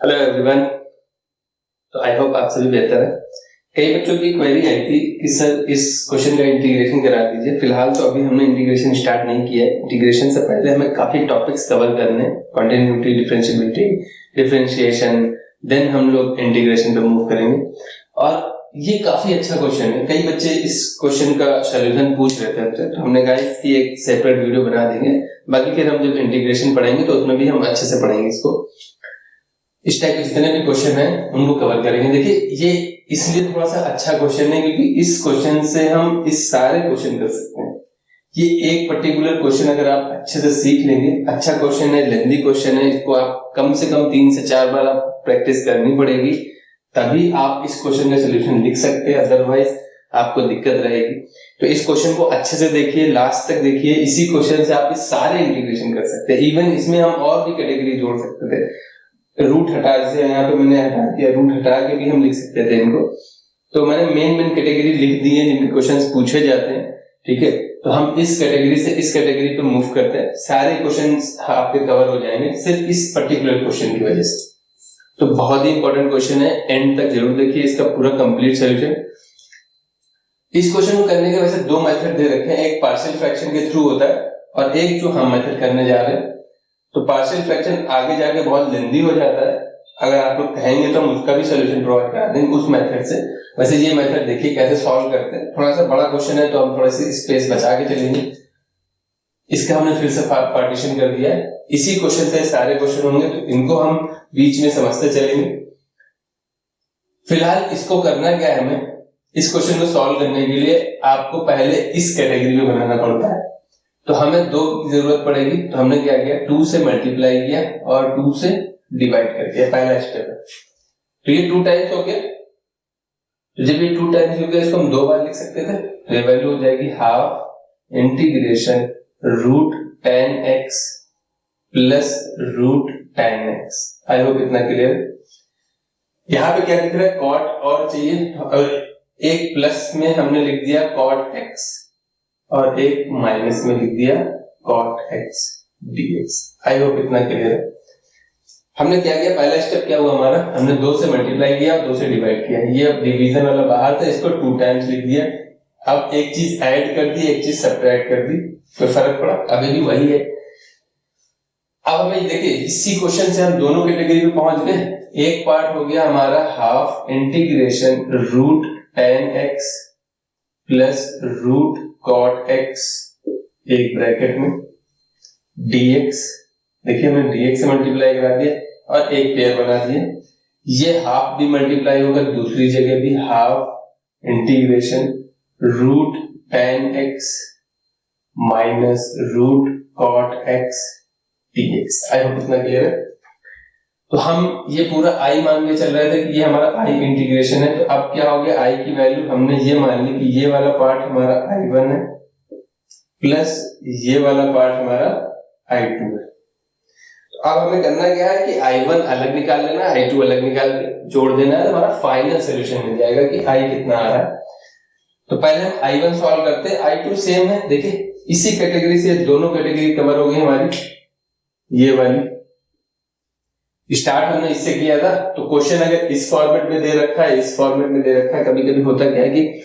Hello everyone. तो I hope आप सभी बेहतर है। कई बच्चों की क्वेरी आई थी कि सर इस क्वेश्चन का इंटीग्रेशन करा दीजिए। फिलहाल तो अभी हमने इंटीग्रेशन स्टार्ट नहीं किया है। इंटीग्रेशन से पहले हमें काफी टॉपिक्स कवर करने हैं, कॉन्टिन्यूटी, डिफरेंशिएबिलिटी, डिफरेंशिएशन, देन हम लोग इंटीग्रेशन पे मूव करेंगे। और ये काफी अच्छा क्वेश्चन है, कई बच्चे इस क्वेश्चन का सोल्यूशन पूछ रहे थे, तो हमने कहा इसकी एक सेपरेट वीडियो बना देंगे। बाकी फिर हम जब इंटीग्रेशन पढ़ेंगे तो उसमें भी हम अच्छे से पढ़ेंगे इसको। इस टाइप के जितने भी क्वेश्चन हैं उनको कवर करेंगे। देखिए ये इसलिए थोड़ा सा अच्छा क्वेश्चन है क्योंकि इस क्वेश्चन से हम इस सारे क्वेश्चन कर सकते हैं। ये एक पर्टिकुलर क्वेश्चन अगर आप अच्छे से सीख लेंगे, अच्छा क्वेश्चन है, लेंथी क्वेश्चन है, इसको आप कम से कम 3 से 4 बार आप प्रैक्टिस करनी पड़ेगी, तभी आप इस क्वेश्चन का सोल्यूशन लिख सकते हैं, अदरवाइज आपको दिक्कत रहेगी। तो इस क्वेश्चन को अच्छे से देखिए, लास्ट तक देखिए। इसी क्वेश्चन से आप इस सारे इंटीग्रेशन कर सकते हैं। इवन इसमें हम और भी कैटेगरी जोड़ सकते थे। रूट हटा, जैसे यहाँ पे मैंने हटा दिया, रूट हटा के भी हम लिख सकते थे इनको। तो मैंने मेन कैटेगरी लिख दी है जिनके क्वेश्चंस पूछे जाते हैं, ठीक है। तो हम इस कैटेगरी से इस कैटेगरी पे मूव करते हैं, सारे क्वेश्चंस आपके कवर हो जाएंगे सिर्फ इस पर्टिकुलर क्वेश्चन की वजह से। तो बहुत ही इंपॉर्टेंट क्वेश्चन है, एंड तक जरूर देखिए इसका पूरा कंप्लीट सोल्यूशन। इस क्वेश्चन को करने के वैसे 2 मेथड दे रखे हैं, एक पार्शियल फ्रैक्शन के थ्रू होता है और एक जो हम मेथड करने जा रहे हैं। तो पार्शियल फ्रैक्शन आगे जाके बहुत लेंदी हो जाता है, अगर आप लोग कहेंगे तो हम उसका भी सोल्यूशन प्रोवाइड करा देंगे उस मेथड से। वैसे ये मेथड देखिए कैसे सॉल्व करते हैं। थोड़ा सा बड़ा क्वेश्चन है तो हम थोड़ा सी स्पेस बचा के चलेंगे। इसका हमने फिर से पार्टीशन कर दिया है। इसी क्वेश्चन से सारे क्वेश्चन होंगे तो इनको हम बीच में समझते चलेंगे। फिलहाल इसको करना क्या है, हमें इस क्वेश्चन को सॉल्व करने के लिए आपको पहले इस कैटेगरी में बनाना पड़ता है। तो हमें 2 की जरूरत पड़ेगी। तो हमने क्या किया, 2 से मल्टीप्लाई किया और 2 से डिवाइड कर दिया, पहला स्टेप है। तो ये 2 टाइम्स हो गया। तो जब ये 2 टाइम्स हो गया, इसको हम 2 बार लिख सकते थे। तो ये वैल्यू हो जाएगी half integration root tan x plus root tan x। I hope इतना क्लियर। यहां पे क्या दिख रहा है, कॉट और चाहिए, और एक प्लस में हमने लिख दिया cot x और एक माइनस में लिख दिया cot x dx। I hope इतना क्लियर है। हमने क्या किया, पहला स्टेप क्या हुआ हमारा, हमने 2 से मल्टीप्लाई किया और 2 से डिवाइड किया। ये अब डिवीजन वाला बाहर था, इसको 2 टाइम्स लिख दिया। अब एक चीज ऐड कर दी, एक चीज सब्ट्रैक्ट कर दी, कोई फर्क पड़ा? अभी भी वही है। अब हमें देखिए इसी क्वेश्चन से हम दोनों कैटेगरी पे पहुंच गए। एक पार्ट हो गया हमारा half integration root tan x plus root cot x एक ब्रैकेट में dx। देखिए हमने dx से मल्टीप्लाई करा दिया और एक पेयर बना दिया। ये हाफ भी मल्टीप्लाई होगा दूसरी जगह भी, half integration root tan x minus root cot x dx। I hope इतना क्लियर है। तो हम ये पूरा i मान के चल रहे थे कि ये हमारा i इंटीग्रेशन है। तो अब क्या हो गया, i की वैल्यू हमने ये मान ली कि ये वाला पार्ट हमारा i1 है प्लस ये वाला पार्ट हमारा i2 है। तो अब हमें करना क्या है कि i1 अलग निकाल लेना, i2 अलग निकाल जोड़ देना है, हमारा फाइनल सोल्यूशन मिल जाएगा कि i कितना आ रहा है। तो पहले हम i1 सॉल्व करते हैं, i2 सेम है। देखिए इसी कैटेगरी से दोनों कैटेगरी कवर हो गई हमारी। ये वाली स्टार्ट हमने इससे किया था। तो क्वेश्चन अगर इस फॉर्मेट में दे रखा है, इस फॉर्मेट में दे रखा है, कभी कभी होता क्या है कि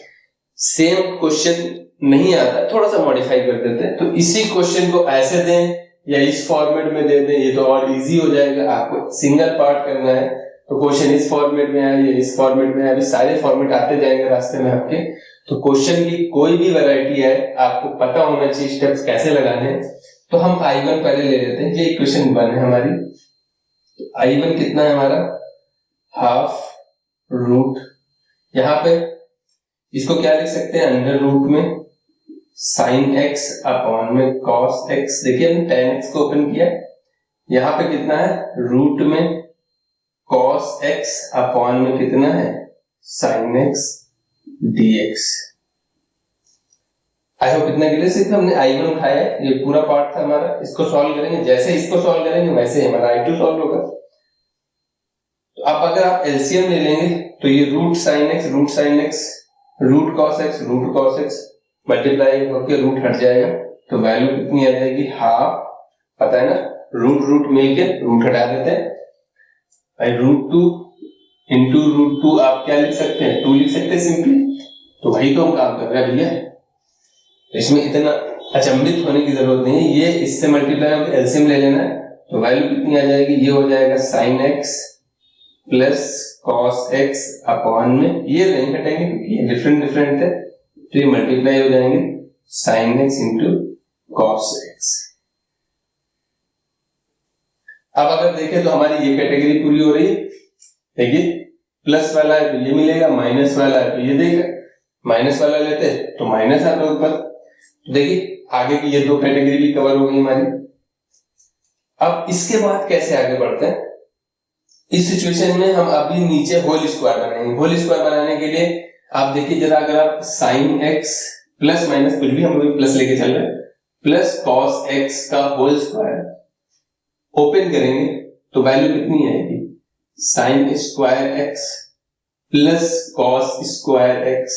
सेम क्वेश्चन नहीं आता, थोड़ा सा मॉडिफाई कर देते हैं। तो इसी क्वेश्चन को ऐसे दें या इस फॉर्मेट में दे दें, ये तो और इजी हो जाएगा। आपको सिंगल पार्ट करना है तो क्वेश्चन इस फॉर्मेट में आए या इस फॉर्मेट में आए, अभी सारे फॉर्मेट आते जाएंगे रास्ते में आपके। तो क्वेश्चन की कोई भी वैरायटी है, आपको पता होना चाहिए स्टेप्स कैसे लगाने हैं। तो हम i1 पहले ले लेते हैं। ये इक्वेशन 1 है हमारी। तो i1 कितना है हमारा, हाफ रूट, यहां पे इसको क्या लिख सकते हैं, अंडर रूट में साइन x अपॉन में कॉस x। देखिए हमने tan x को ओपन किया, यहां पे कितना है, रूट में कॉस x अपॉन में कितना है, sine x dx। I hope इतना क्लियर। सिर्फ हमने i1 उठाया है, ये पूरा पार्ट था हमारा। इसको सॉल्व करेंगे, जैसे इसको सॉल्व करेंगे वैसे हमारा i2 सॉल्व होगा। तो अब अगर आप एलसीएम ले लेंगे तो ये root sine x root cos x multiply होकर रूट हट जाएगा। तो वैल्यू कितनी आ जाएगी, हाफ, पता है ना, रूट रूट मिलके रूट हटा देते हैं। भाई √2 इंटू √2 आप क्या लिख सकते हैं, 2 लिख सकते हैं सिंपली। तो वही तो हम काम कर रहे हैं भैया, इसमें इतना अचंभित होने की जरूरत नहीं है। ये इससे मल्टीप्लाई होकर एलसीएम ले लेना है, तो वैल्यू कितनी आ जाएगी, ये हो जाएगा sin x plus cos x upon में, ये नहीं हटेंगे क्योंकि ये डिफरेंट है, तो ये मल्टीप्लाई हो जाएंगे sin x into cos x। अब अगर देखें तो हमारी ये कैटेगरी पूरी हो रही है। देखिए प्लस वाला है तो ये मिलेगा, माइनस वाला है तो ये देगा, माइनस वाला लेते हैं तो माइनस आता है ऊपर। तो देखिए आगे की ये 2 कैटेगरी भी कवर हो गई हमारी। अब इसके बाद कैसे आगे बढ़ते हैं, इस सिचुएशन में हम अभी नीचे होल स्क्वायर बनाएंगे। होल स्क्वायर बनाने के लिए आप देखिए जरा, अगर आप sin x प्लस माइनस कुछ भी, हम अभी प्लस लेके चल रहे हैं, प्लस cos x का होल स्क्वायर ओपन करेंगे तो वैल्यू कितनी आएगी, sin square x plus cos square x,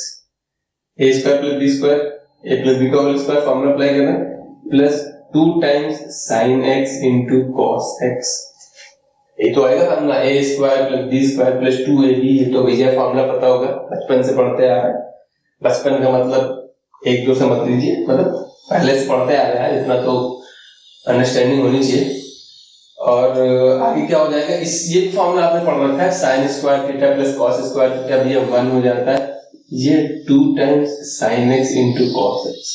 a square plus b square, a plus b का होल स्क्वायर फॉर्मूला अप्लाई करना, plus 2 times sin x into cos x। ये तो आएगा formula a square plus b square plus 2ab। ये तो भैया formula पता होगा, बचपन से पढ़ते आ रहे हैं। बचपन का मतलब 1-2 से मत लीजिए, मतलब पहले से पढ़ते आ रहे हैं, इतना तो अंडरस्टैंडिंग होनी चाहिए। और आगे क्या हो जाएगा, इस ये फॉर्मूला आपने पढ़ रखा है, sin square theta plus cos square theta, ये 1 हो जाता है, ये 2 times sin x into cos x।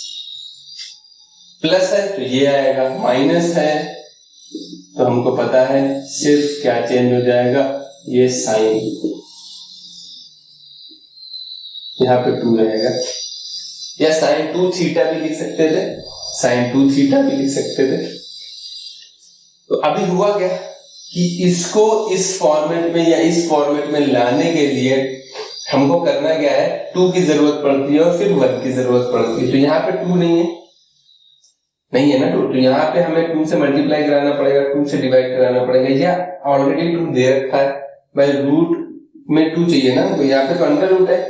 Plus है तो ये आएगा, माइनस है तो हमको पता है सिर्फ क्या चेंज हो जाएगा, ये साइन, यहां पे 2 रहेगा, या sin 2 थीटा भी लिख सकते थे, sin 2 थीटा भी लिख सकते थे। तो अभी हुआ क्या कि इसको इस फॉर्मेट में या इस फॉर्मेट में लाने के लिए हमको करना क्या है, 2 की जरूरत पड़ती है और फिर 1 की जरूरत पड़ती है। तो यहाँ पे 2 नहीं है ना 2, तो यहाँ पे हमें 2 से मल्टीप्लाई कराना पड़ेगा, 2 से डिवाइड कराना पड़ेगा, या ऑलरेडी 2 दे रखा है भाई, रूट में 2 चाहिए ना, तो यहाँ पे तो अंडर रूट है,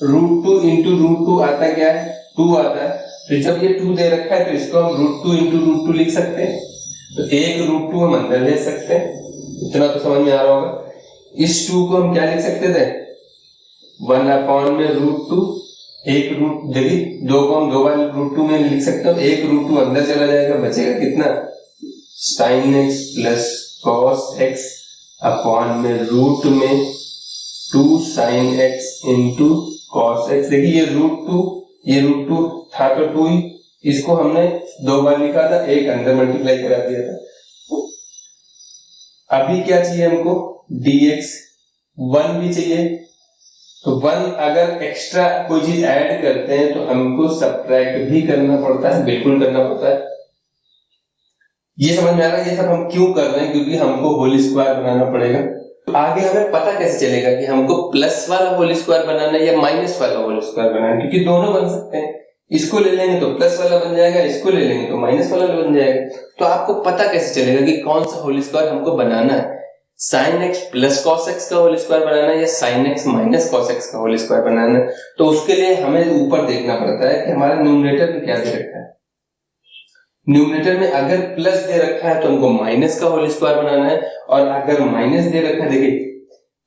√2 इंटू √2 आता क्या है, 2 आता है। तो जब ये 2 दे रखा है तो इसको हम √2 इंटू √2 लिख सकते हैं, तो एक √2 हम अंदर ले सकते हैं, इतना तो समझ में आ रहा होगा। इस 2 को हम क्या लिख सकते थे, 1 अपॉन में √2, एक रूट देखिए 2 को हम 2 बार √2 में लिख सकते हो, एक √2 अंदर चला जाएगा, बचेगा कितना, sin x plus cos x upon में रूट में 2 sin x into cos x। देखिए ये √2 था तो 2 ही, इसको हमने 2 बार लिखा था, एक अंदर मल्टीप्लाई करा दिया था। अभी क्या चाहिए हमको, dx 1 भी चाहिए, तो 1 अगर एक्स्ट्रा कोई चीज ऐड करते हैं तो हमको सब्ट्रैक्ट भी करना पड़ता है, बिल्कुल करना पड़ता है। ये समझ में आ रहा है ये सब हम क्यों कर रहे हैं, क्योंकि हमको होल स्क्वायर बनाना पड़ेगा। तो आगे हमें पता कैसे चलेगा कि हमको प्लस वाला होल स्क्वायर बनाना है या माइनस वाला होल स्क्वायर बनाना है, क्योंकि दोनों बन सकते हैं, इसको ले लेंगे तो प्लस वाला बन जाएगा, इसको ले लेंगे तो माइनस वाला बन जाएगा। तो आपको पता कैसे चलेगा कि कौन सा होल स्क्वायर हमको बनाना है, sin x plus cos x का होल स्क्वायर बनाना है या sin x minus cos x का होल स्क्वायर बनाना है। तो उसके लिए हमें ऊपर देखना पड़ता है कि हमारा न्यूमरेटर में क्या दे रखा है। न्यूमरेटर में अगर प्लस दे रखा है तो हमको माइनस का होल स्क्वायर बनाना है, और अगर माइनस दे रखा है, देखिए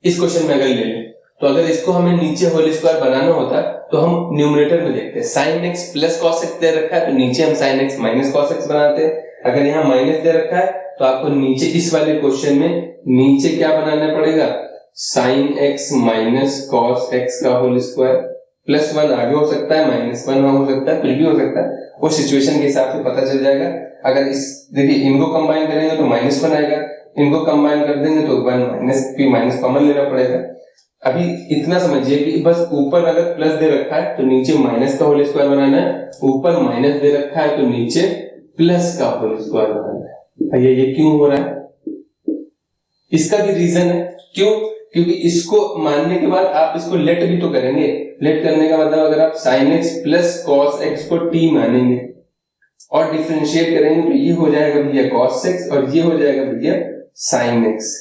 इस क्वेश्चन में अगर ले लें तो अगर इसको हमें नीचे होल स्क्वायर बनाना होता तो हम न्यूमरेटर में देखते हैं, sin x plus cos x दे रखा है तो नीचे हम sin x minus cos x बनाते हैं। अगर यहाँ माइनस दे रखा है तो आपको नीचे इस वाले क्वेश्चन में नीचे क्या बनाना पड़ेगा, sin x minus cos x का होल स्क्वायर, प्लस 1 आगे हो सकता है, माइनस 1 हो सकता है, कुछ भी हो सकता है, वो सिचुएशन के हिसाब से पता चल जाएगा। अगर इस देखिए इनको कंबाइन करेंगे तो -1 आएगा, इनको कंबाइन कर देंगे तो 1 माइनस कॉमन लेना पड़ेगा। अभी इतना समझिए कि बस ऊपर अगर प्लस दे रखा है तो नीचे माइनस का होल स्क्वायर बनाना है, ऊपर माइनस दे रखा है तो नीचे प्लस का होल स्क्वायर बनाना है। ये क्यों हो रहा है, इसका भी रीजन है, क्यों, क्योंकि इसको मानने के बाद आप इसको लेट भी तो करेंगे। लेट करने का मतलब अगर आप sin x plus cos x को t मानेंगे और डिफरेंशिएट करेंगे तो ये हो जाएगा भैया cos x और ये हो जाएगा भैया sin x,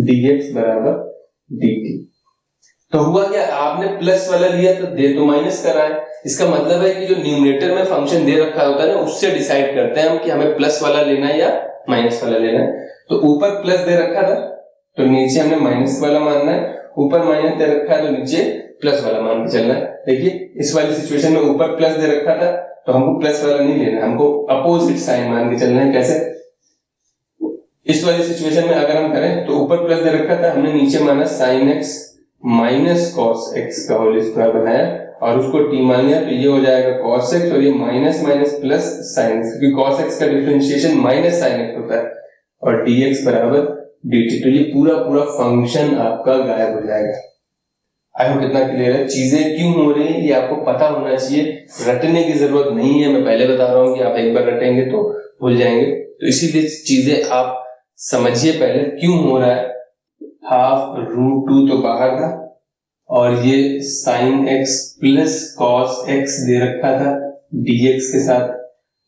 dx बराबर dt। तो हुआ क्या, आपने प्लस वाला लिया तो दे तो माइनस करा है, इसका मतलब है कि जो न्यूमरेटर में फंक्शन दे रखा होता है ना, उससे डिसाइड करते हैं हम कि हमें प्लस वाला लेना है या माइनस वाला लेना है। तो ऊपर प्लस दे रखा था तो नीचे हमने माइनस वाला मानना है, ऊपर माइनस दे रखा है तो नीचे प्लस वाला मान के चलना है। देखिए इस वाली सिचुएशन में ऊपर प्लस दे रखा था तो हमको प्लस वाला नहीं लेना, हमको अपोजिट साइन मान के चलना है। कैसे? इस वाली सिचुएशन में अगर हम करें तो ऊपर प्लस दे रखा था, हमने नीचे माना sine x minus cos x का होल स्क्वायर बनाया और उसको t मान लिया, तो ये हो जाएगा cos x और ये minus minus plus sine x, क्योंकि cos x का डिफरेंशिएशन माइनस साइन एक्स होता है और dx बराबर dt। तो ये पूरा पूरा फंक्शन आपका गायब हो जाएगा। आई होप इतना क्लियर है। चीजें क्यों हो रही है ये आपको पता होना चाहिए, रटने की जरूरत नहीं है। मैं पहले बता रहा हूँ कि आप एक बार रटेंगे तो भूल जाएंगे, तो इसीलिए चीजें आप समझिए पहले क्यों हो रहा है। हाफ रूट 2 तो बाहर था और ये sine x plus cos X दे रखा था dx के साथ,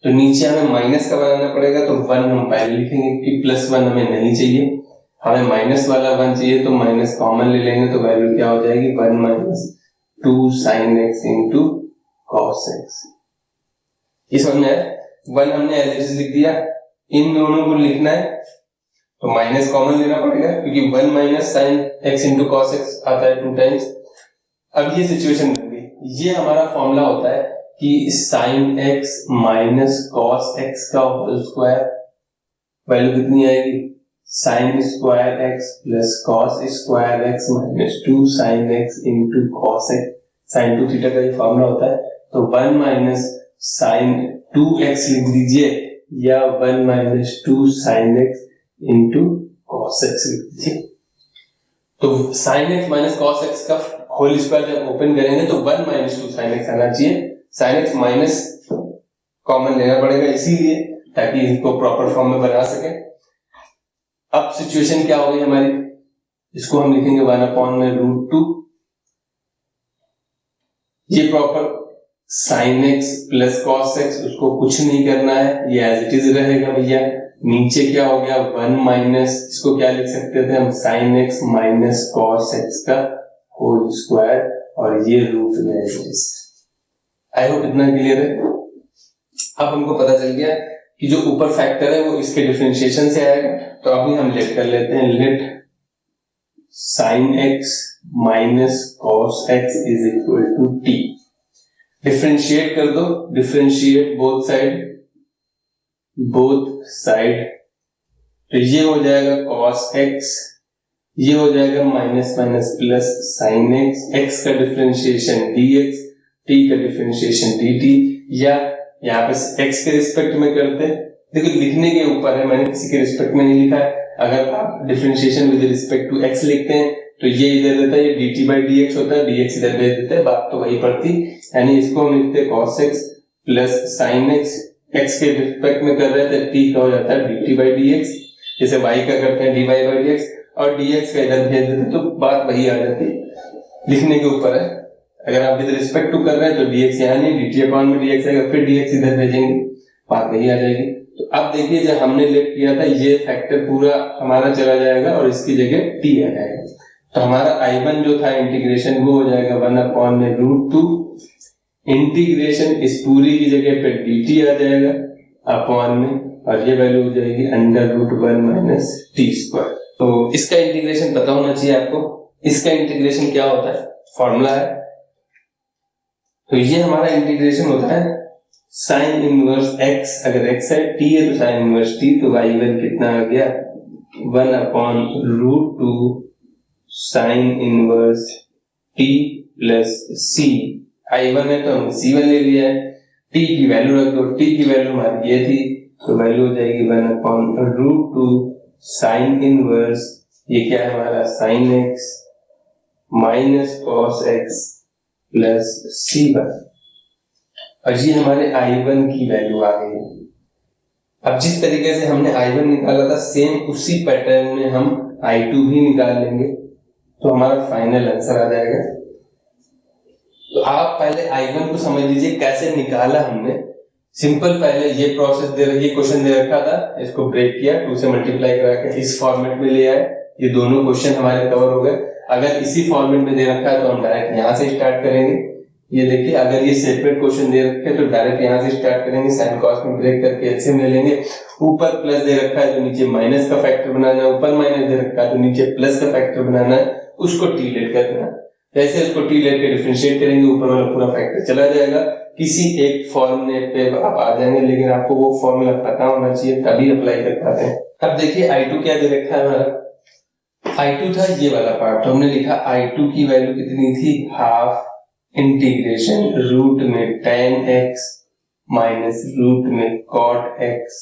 तो नीचे हमें माइनस का बनाना पड़ेगा, तो 1 हम पहले लिखेंगे कि प्लस 1 हमें नहीं चाहिए, हमें माइनस वाला 1 चाहिए, तो माइनस कॉमन ले लेंगे तो वैल्यू क्या हो जाएगी 1 minus 2 sine x into cos x. ये समझ में आया? 1 हमने एज इट इज लिख दिया, इन दोनों को लिखना है तो माइनस कॉमन लेना पड़ेगा क्योंकि 1 minus sine x into cos x आता है 2 टाइम्स। अब ये सिचुएशन बन गई, ये हमारा फॉर्मूला होता है कि sine x minus cos x का होल स्क्वायर, वैल्यू कितनी आएगी sine square x plus cos square x minus 2 sine x into cos x. Sine 2 theta का ये फॉर्मूला होता है, तो 1 माइनस साइन 2x लिख दीजिए या 1 minus 2 sine x into cos x लिख दीजिए। तो sine x minus cos x का होल स्क्वायर जब ओपन करेंगे तो 1 माइनस 2 साइन एक्स आना चाहिए, साइन एक्स माइनस कॉमन लेना पड़ेगा इसीलिए ताकि इसको प्रॉपर फॉर्म में बना सके। अब सिचुएशन क्या होगी हमारी, इसको हम लिखेंगे 1/√2, ये proper sine x plus cos x, उसको कुछ नहीं करना है, ये एज इट इज रहेगा भैया। नीचे क्या हो गया 1 माइनस, इसको क्या लिख सकते थे हम sine x minus cos x का होल स्क्वायर और ये रूट में as it is. I hope इतना क्लियर है। अब हमको पता चल गया कि जो ऊपर फैक्टर है वो इसके डिफरेंशिएशन से आएगा, तो अभी हम लेट कर लेते हैं, let sine x minus cos x is equal to T. Differentiate कर दो, डिफरेंशिएट बोथ साइड, तो ये हो जाएगा cos x, ये हो जाएगा minus minus plus sine x, x का डिफरेंशिएशन dx, t का डिफरेंशिएशन dt, या यहाँ पे x के रिस्पेक्ट में करते हैं। देखो लिखने के ऊपर है, मैंने किसी के रिस्पेक्ट में नहीं लिखा है। अगर आप differentiation with respect to x लिखते हैं तो ये इधर रहता है, ये dt by dx होता है, dx इधर भेज देते हैं, बात तो वही पड़ती। यानी इसको हम लिखते हैं cos x plus sign x, x के रिस्पेक्ट में कर रहे थे t का हो जाता है dt by dx, जैसे y का करते हैं dy by dx, और dx का इधर भेज देते तो बात वही आ जाती। लिखने के ऊपर है, अगर आप विद रिस्पेक्ट टू कर रहे हैं तो dx यहाँ नहीं, dt अपॉन में dx आएगा, फिर dx इधर भेजेंगे, बात वही आ जाएगी। तो अब देखिए जब हमने लेट किया था ये फैक्टर पूरा हमारा चला जाएगा और इसकी जगह t आ जाएगा, तो हमारा I1 जो था इंटीग्रेशन वो हो जाएगा 1/√2, इंटीग्रेशन इस पूरी की जगह पे dt आ जाएगा अपॉन में, और ये वैल्यू हो जाएगी √1 माइनस टी स्क्वायर। तो इसका इंटीग्रेशन पता होना चाहिए आपको। इसका इंटीग्रेशन क्या होता है, फॉर्मूला है, तो ये हमारा इंटीग्रेशन होता है साइन इनवर्स x, अगर x है t है तो साइन इनवर्स t, तो y1 कितना आ गया 1/√2 sine inverse t plus c। I1 है तो हम C1 ले लिया है, t की वैल्यू रख दो, t की वैल्यू हमारी ये थी, तो वैल्यू हो जाएगी 1/√2 साइन इनवर्स, ये क्या है हमारा sine x minus cos x plus C1, और ये हमारे I1 की वैल्यू आ गई। अब जिस तरीके से हमने I1 निकाला था सेम उसी पैटर्न में हम I2 भी निकाल लेंगे, तो हमारा फाइनल आंसर आ जाएगा। तो आप पहले I1 को समझ लीजिए कैसे निकाला हमने। सिंपल, पहले ये प्रोसेस ये क्वेश्चन दे रखा था, इसको ब्रेक किया, 2 से मल्टीप्लाई करा के इस फॉर्मेट में ले आए, ये दोनों क्वेश्चन हमारे कवर हो गए। अगर इसी फॉर्मेट में दे रखा है तो हम डायरेक्ट यहाँ से स्टार्ट करेंगे, ये देखिए अगर ये सेपरेट क्वेश्चन दे रखे हैं तो डायरेक्ट यहाँ से स्टार्ट करेंगे, साइन कॉस में ब्रेक करके एलसीएम ले लेंगे। ऊपर प्लस दे रखा है तो नीचे माइनस का फैक्टर बनाना है, ऊपर माइनस दे रखा है तो नीचे प्लस का फैक्टर बनाना है, उसको टी लेट करना है। जैसे उसको टी लेट के डिफरेंशिएट करेंगे ऊपर वाला पूरा फैक्टर चला जाएगा, किसी एक फॉर्मूले पे आप आ जाएंगे, लेकिन आपको वो फॉर्मूला पता होना चाहिए तभी अप्लाई कर पाते हैं। अब देखिए I2 क्या दे रखा है हमारा, I2 था ये वाला पार्ट, तो हमने लिखा I2 की वैल्यू कितनी थी, हाफ इंटीग्रेशन रूट में tan x माइनस रूट में cot x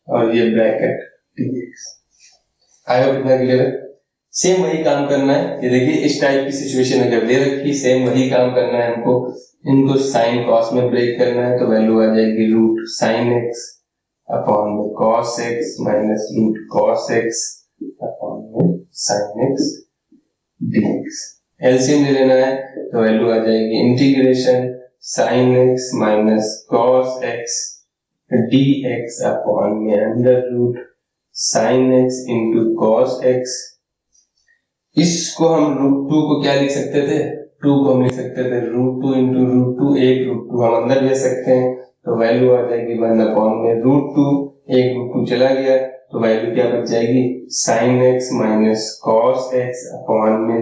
और ये ब्रैकेट dx। आई होप इतना क्लियर है। सेम वही काम करना है, ये देखिए इस टाइप की सिचुएशन अगर दे रखी, सेम वही काम करना है हमको। इनको साइन कॉस में ब्रेक करना है तो वैल्यू आ जाएगी रूट साइन एक्स अपॉन में cos X minus root cos X upon में साइन एक्स dx। एलसीएम ले लेना है तो वैल्यू आ जाएगी integration sine x minus cos X dx upon में under root sine x into cos X. इसको हम रूट 2 को क्या लिख सकते थे, 2 को हम लिख सकते थे रूट 2 इंटू रूट 2, एक रूट 2 हम अंदर ले सकते हैं तो वैल्यू आ जाएगी 1 अपॉन में रूट 2, एक रूट 2 चला गया तो वैल्यू क्या बच जाएगी sine x minus cos X upon में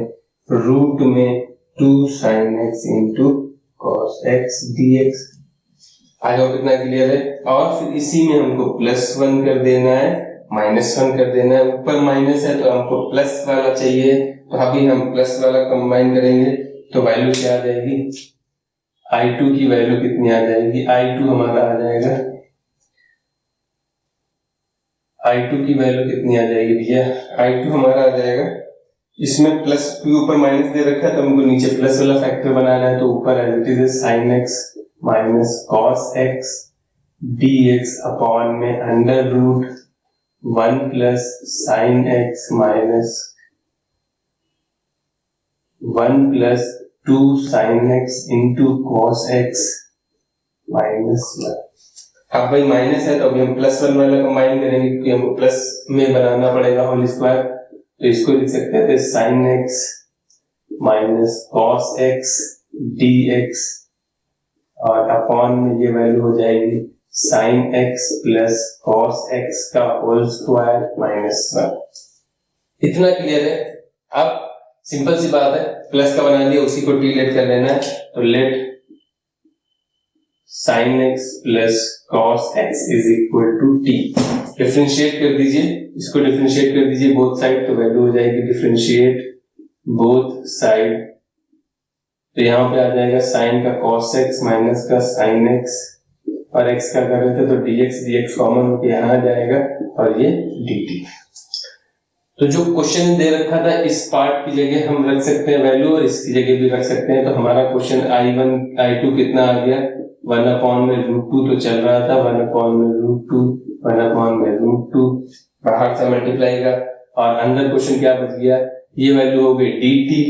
रूट में 2 sine x into cos X dx। आगे कितना क्लियर है। और फिर इसी में हमको +1 कर देना है, -1 कर देना है, ऊपर माइनस है तो हमको प्लस वाला चाहिए, तो अभी हम प्लस वाला कंबाइन करेंगे तो वैल्यू क्या आ जाएगी, I2 की वैल्यू कितनी आ जाएगी, I2 हमारा आ जाएगा, I2 की वैल्यू कितनी आ जाएगी भैया, I2 हमारा आ जाएगा, इसमें प्लस के ऊपर माइनस दे रखा है तो हमको नीचे प्लस वाला फैक्टर बनाना है, तो ऊपर as it is sine x minus cos X dx upon में under root 1 plus sine x minus 1 plus 2 sine x into cos X minus 1। अब भाई माइनस है तो अभी हम +1 वाला कंबाइन करेंगे क्योंकि हमको प्लस में बनाना पड़ेगा होल स्क्वायर, तो इसको लिख सकते थे sine x minus cos X dx और अपॉन में ये वैल्यू हो जाएगी sine x plus cos x का होल स्क्वायर -1। इतना क्लियर है। अब सिंपल सी बात है, प्लस का बना दिया उसी को टी लेट कर लेना है, तो let sine x plus cos x is equal to T. Differentiate कर दीजिए, इसको डिफरेंशिएट कर दीजिए बोथ साइड, तो वैल्यू हो जाएगी डिफरेंशिएट बोथ साइड, तो यहाँ पे आ जाएगा साइन का कॉस एक्स माइनस का साइन एक्स और x का कर रहे थे तो dx कॉमन होकर यहाँ आ जाएगा और ये dt। तो जो क्वेश्चन दे रखा था इस पार्ट की जगह हम रख सकते हैं वैल्यू और इसकी जगह भी रख सकते हैं, तो हमारा क्वेश्चन I2 कितना आ गया 1 अपॉन में रूट 2 तो चल रहा था 1 अपॉन में रूट 2 1 अपॉन में रूट 2 बाहर से मल्टीप्लाई का और अंदर क्वेश्चन क्या बच गया, ये वैल्यू हो गई dt,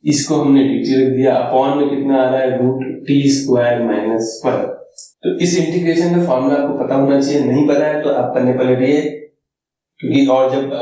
इसको हमने dt रख दिया, अपॉन में कितना आ रहा है रूट t स्क्वायर माइनस 1। तो इस इंटीग्रेशन का फॉर्मूला आपको पता होना चाहिए, नहीं पता है तो आप पढ़ने पलटिए, क्योंकि और जब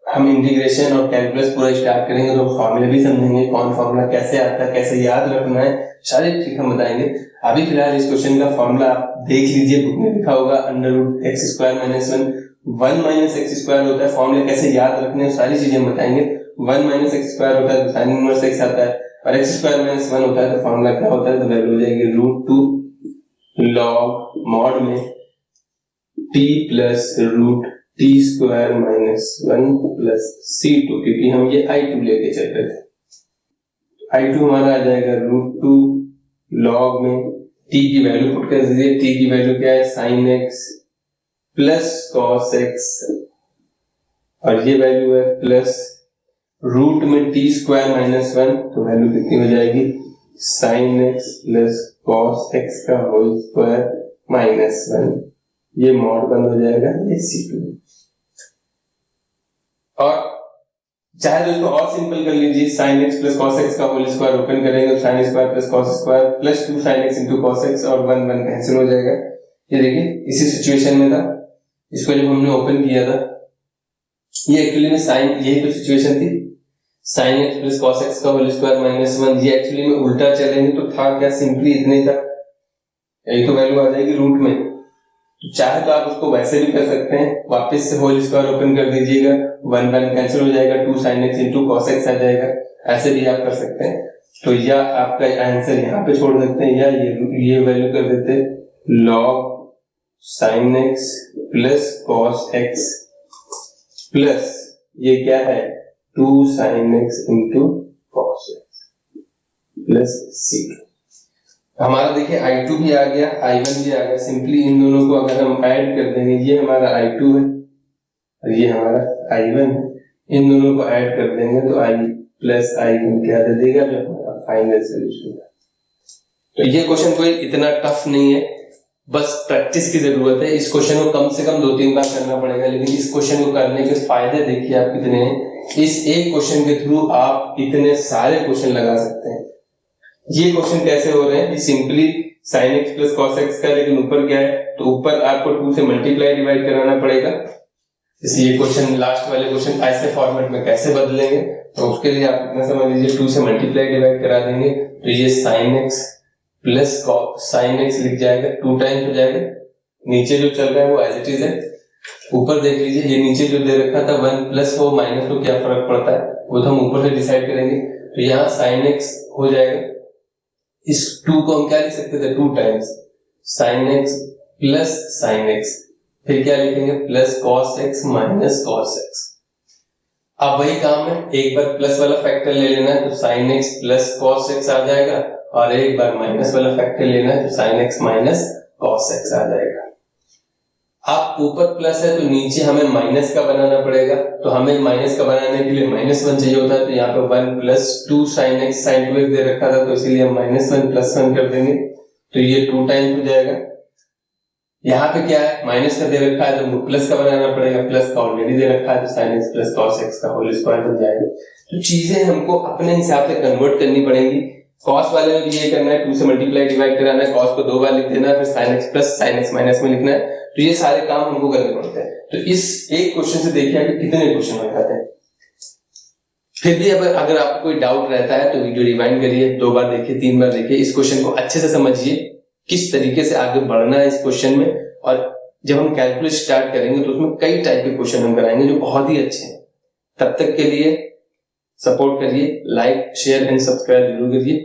हम इंटीग्रेशन और कैलकुलस पूरा स्टार्ट करेंगे तो फॉर्मूले भी समझेंगे, कौन फॉर्मूला कैसे आता है, कैसे याद रखना है, सारे ट्रिक हम बताएंगे। अभी फिलहाल इस क्वेश्चन का फॉर्मूला आप देख लीजिए, बुक में लिखा होगा under root x square minus 1 minus x square होता है, फॉर्मूले कैसे याद रखने हैं सारी चीजें हम बताएंगे। 1 माइनस एक्स स्क्वायर होता है तो साइन इनवर्स एक्स आता है, और एक्स स्क्वायर माइनस 1 होता है तो फॉर्मूला क्या होता है, तो वैल्यू हो जाएगी रूट 2 लॉग मॉड में t plus root t square minus 1 plus c2, क्योंकि हम ये I2 लेके चल रहे थे। I2 हमारा आ जाएगा रूट 2 लॉग में t की वैल्यू पुट कर दीजिए, t की वैल्यू क्या है sine x plus cos x और ये वैल्यू है प्लस रूट में t स्क्वायर माइनस 1, तो वैल्यू कितनी हो जाएगी sine x plus cos x का होल स्क्वायर माइनस 1, ये मॉड बंद हो जाएगा ये c2। और चाहे तो इसको और सिंपल कर लीजिए, sine x plus cos x का होल स्क्वायर ओपन करेंगे तो sine square plus cos square plus 2 sine x into cos x और 1 1 कैंसिल हो जाएगा। ये देखिए इसी सिचुएशन में था, इसको जब हमने ओपन किया था ये एक्चुअली में साइन, यही तो सिचुएशन थी, sin x plus cos x का होल स्क्वायर माइनस 1। ये एक्चुअली में उल्टा चलेंगे तो था क्या, सिंपली इतने तक, यही तो वैल्यू आ जाएगी रूट में। तो चाहे तो आप उसको वैसे भी कर सकते हैं, वापस से होल स्क्वायर ओपन कर दीजिएगा, 1 1 कैंसिल हो जाएगा, 2 sin x into cos x आ जाएगा, ऐसे भी आप कर सकते हैं। तो या आपका आंसर यहाँ पे छोड़ सकते हैं, या ये वैल्यू कर देते हैं log sin x plus cos x plus ये क्या है 2 sin x into cos x plus c। हमारा देखिए I2 भी आ गया, I1 भी आ गया। सिंपली इन दोनों को अगर हम ऐड कर देंगे, ये हमारा I2 है और ये हमारा I1 है, इन दोनों को ऐड कर देंगे तो I प्लस I1 क्या दे देगा, जो हमारा फाइनल सोल्यूशन है। तो ये क्वेश्चन कोई इतना टफ नहीं है, बस प्रैक्टिस की जरूरत है। इस क्वेश्चन को कम से कम 2-3 बार करना पड़ेगा, लेकिन इस क्वेश्चन को करने के फायदे देखिए आप कितने हैं। इस एक क्वेश्चन के थ्रू आप इतने सारे क्वेश्चन लगा सकते हैं। ये क्वेश्चन कैसे हो रहे हैं कि simply sin x plus cos x का, लेकिन ऊपर क्या है, तो ऊपर आपको 2 से मल्टीप्लाई डिवाइड कराना पड़ेगा। इसलिए क्वेश्चन, लास्ट वाले क्वेश्चन ऐसे फॉर्मेट में कैसे बदलेंगे, तो उसके लिए आप इतना समझ लीजिए 2 से मल्टीप्लाई डिवाइड करा देंगे तो ये sin x plus sin x लिख जाएगा, 2 टाइम्स हो जाएगा। नीचे जो चल रहा है वो एज इट इज है, ऊपर देख लीजिए ये नीचे जो दे रखा था 1 प्लस हो माइनस हो, क्या फर्क पड़ता है, वो तो हम ऊपर से डिसाइड करेंगे। तो यहाँ sin x हो जाएगा, इस 2 को हम क्या लिख सकते थे 2 times sin x plus sin x, फिर क्या लिखेंगे plus cos x minus cos x। अब वही काम है, एक बार प्लस वाला फैक्टर ले लेना है तो sin x plus cos x आ जाएगा, और एक बार माइनस वाला फैक्टर लेना है तो sin x minus cos x आ जाएगा। अब ऊपर प्लस है तो नीचे हमें माइनस का बनाना पड़ेगा, तो हमें माइनस का बनाने के लिए -1 चाहिए होता है, तो यहाँ पे 1 plus 2 sin x sin 2x दे रखा था, तो इसीलिए हम -1 प्लस 1 कर देंगे, तो ये 2 टाइम्स हो जाएगा। यहाँ पे क्या है, माइनस का दे रखा है तो प्लस का बनाना पड़ेगा, प्लस का ऑलरेडी दे रखा है तो sin x plus cos x का होल स्क्वायर बन जाएगा। तो चीजें हमको अपने हिसाब से कन्वर्ट करनी पड़ेंगी। cos वाले में भी ये करना है, 2 से मल्टीप्लाई डिवाइड कराना है, cos को 2 बार लिख देना है, फिर sin x plus sin x minus में लिखना है। तो ये सारे काम हमको करने पड़ते हैं। तो इस एक क्वेश्चन से देखिए कि कितने क्वेश्चन हो जाते हैं। फिर भी अगर आपको कोई डाउट रहता है तो वीडियो रिवाइंड करिए, 2 बार देखिए, 3 बार देखिए, इस क्वेश्चन को अच्छे से समझिए किस तरीके से आगे बढ़ना है इस क्वेश्चन में। और जब हम कैलकुलेट स्टार्ट करेंगे तो उसमें कई टाइप के क्वेश्चन हम कराएंगे जो बहुत ही अच्छे हैं। तब तक के लिए सपोर्ट करिए, लाइक शेयर एंड सब्सक्राइब जरूर करिए।